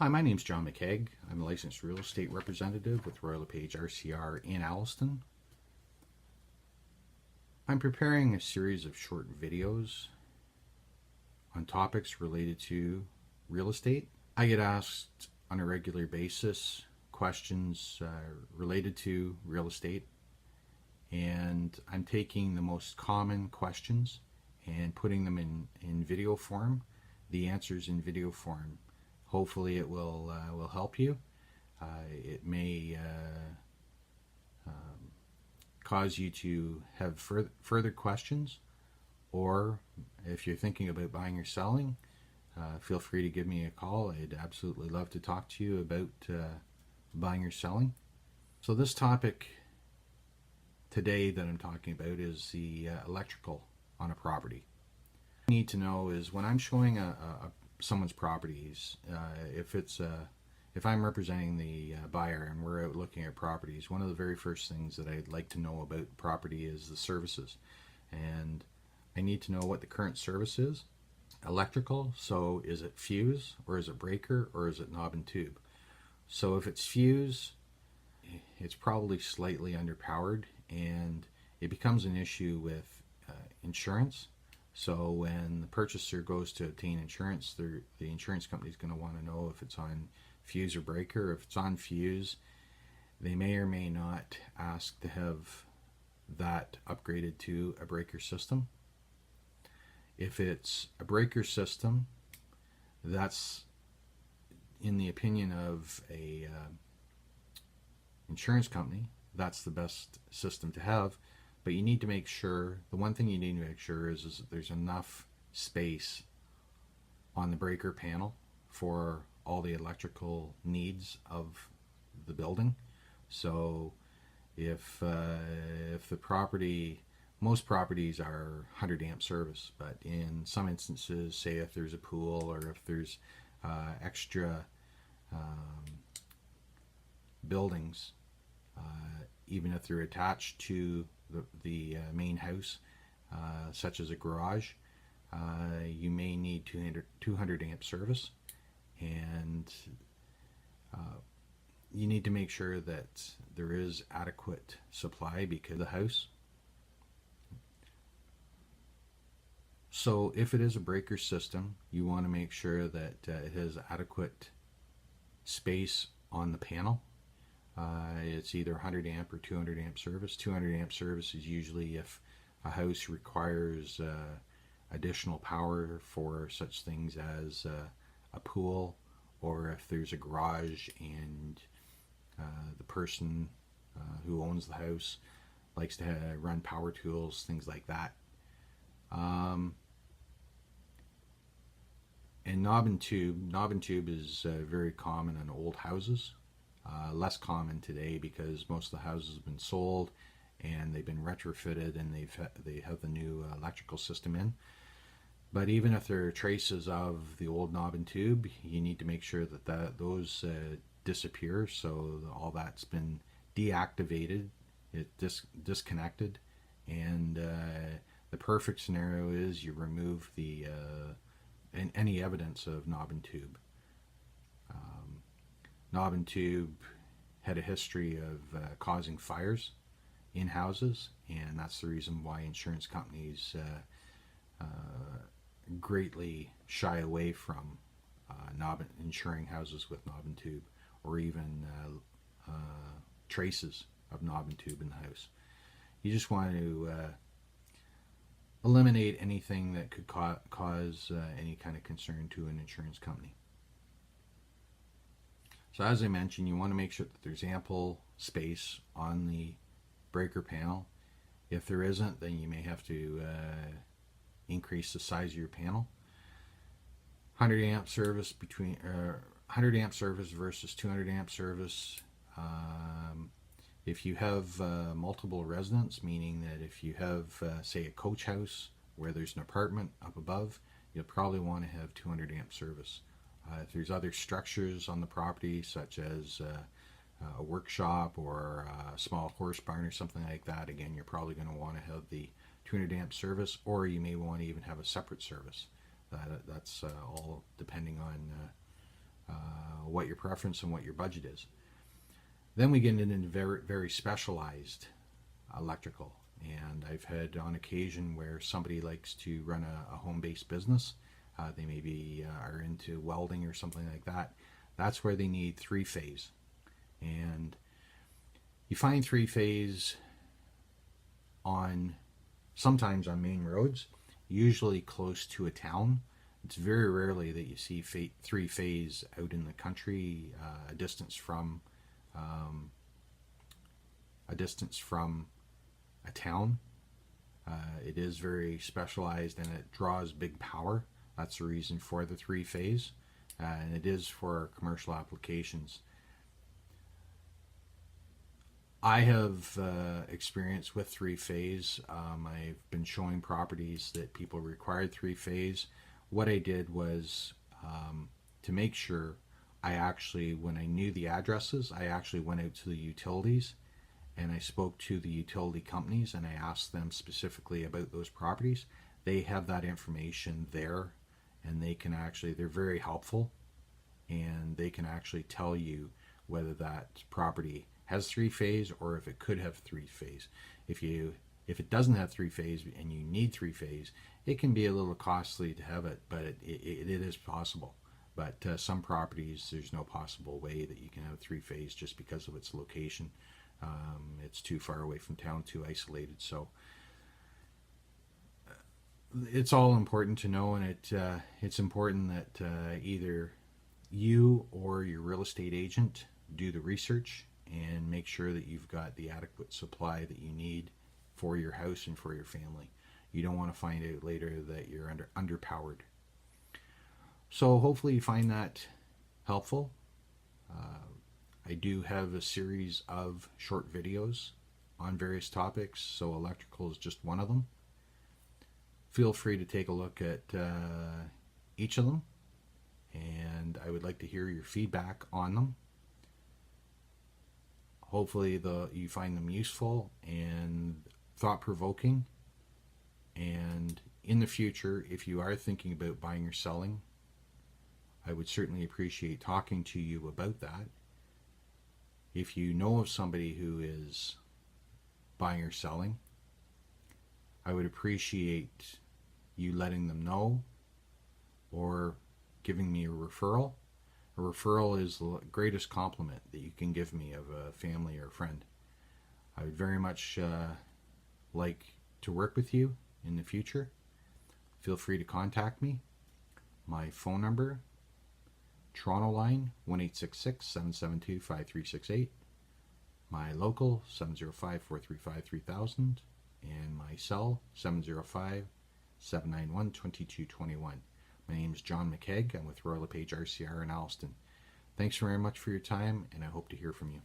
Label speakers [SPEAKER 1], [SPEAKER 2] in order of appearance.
[SPEAKER 1] Hi, my name's John McCague. I'm a licensed real estate representative with Lepage RCR in Alliston. I'm preparing a series of short videos on topics related to real estate. I get asked on a regular basis questions related to real estate, and I'm taking the most common questions and putting them in video form, the answers in video form. Hopefully it will help you. It may cause you to have further questions, or if you're thinking about buying or selling, feel free to give me a call. I'd absolutely love to talk to you about buying or selling. So this topic today that I'm talking about is the electrical on a property. What you need to know is when I'm showing someone's properties, if I'm representing the buyer and we're out looking at properties, one of the very first things that I'd like to know about property is the services, and I need to know what the current service is. Electrical, so is it fuse or is it breaker or is it knob and tube? So if it's fuse, it's probably slightly underpowered, and it becomes an issue with insurance. So when the purchaser goes to obtain insurance, the insurance company is going to want to know if it's on fuse or breaker. If it's on fuse, they may or may not ask to have that upgraded to a breaker system. If it's a breaker system, that's, in the opinion of a insurance company, that's the best system to have. But you need to make sure, the one thing you need to make sure is that there's enough space on the breaker panel for all the electrical needs of the building. So if the property, most properties are 100 amp service, but in some instances, say if there's a pool or if there's extra buildings, even if they're attached to the main house, such as a garage, you may need 200 amp service, and you need to make sure that there is adequate supply because of the house. So if it is a breaker system, you want to make sure that it has adequate space on the panel. It's either 100 amp or 200 amp service. 200 amp service is usually if a house requires additional power for such things as a pool, or if there's a garage and the person who owns the house likes to run power tools, things like that. And knob and tube is very common in old houses. Less common today because most of the houses have been sold and they've been retrofitted and they have the new electrical system in. But even if there are traces of the old knob and tube, you need to make sure that those disappear. So all that's been deactivated, disconnected, and the perfect scenario is you remove the any evidence of knob and tube. Knob and tube had a history of causing fires in houses, and that's the reason why insurance companies greatly shy away from insuring houses with knob and tube, or even traces of knob and tube in the house. You just want to eliminate anything that could cause any kind of concern to an insurance company. So as I mentioned, you want to make sure that there's ample space on the breaker panel. If there isn't, then you may have to increase the size of your panel. 100 amp service 100 amp service versus 200 amp service. If you have multiple residents, meaning that if you have say a coach house where there's an apartment up above, you'll probably want to have 200 amp service. If there's other structures on the property, such as a workshop or a small horse barn or something like that, again, you're probably going to want to have the 200 amp service, or you may want to even have a separate service. That's all depending on what your preference and what your budget is. Then we get into very, very specialized electrical. And I've had on occasion where somebody likes to run a home-based business. They maybe are into welding or something like that. That's where they need three-phase. And you find three-phase sometimes on main roads, usually close to a town. It's very rarely that you see three-phase out in the country, a distance from a town. It is very specialized and it draws big power. That's the reason for the three-phase, and it is for commercial applications. I have experience with three-phase. I've been showing properties that people required three-phase. What I did was, to make sure, when I knew the addresses, I actually went out to the utilities and I spoke to the utility companies and I asked them specifically about those properties. They have that information there, and they're very helpful, and they can actually tell you whether that property has three-phase or if it could have three-phase. If it doesn't have three-phase and you need three-phase, it can be a little costly to have it, but it is possible. But some properties, there's no possible way that you can have three-phase just because of its location. It's too far away from town, too isolated. So it's all important to know, and it's important that either you or your real estate agent do the research and make sure that you've got the adequate supply that you need for your house and for your family. You don't want to find out later that you're underpowered. So hopefully you find that helpful. I do have a series of short videos on various topics, so electrical is just one of them. Feel free to take a look at each of them, and I would like to hear your feedback on them. Hopefully you find them useful and thought-provoking, and in the future, if you are thinking about buying or selling, I would certainly appreciate talking to you about that. If you know of somebody who is buying or selling, I would appreciate you letting them know or giving me a referral. A referral is the greatest compliment that you can give me of a family or a friend. I would very much like to work with you in the future. Feel free to contact me. My phone number, Toronto line, 1-866-772-5368. My local, 705-435-3000. And my cell, 705-791-2221. My name is John McCague. I'm with Lepage RCR in Alliston. Thanks very much for your time, and I hope to hear from you.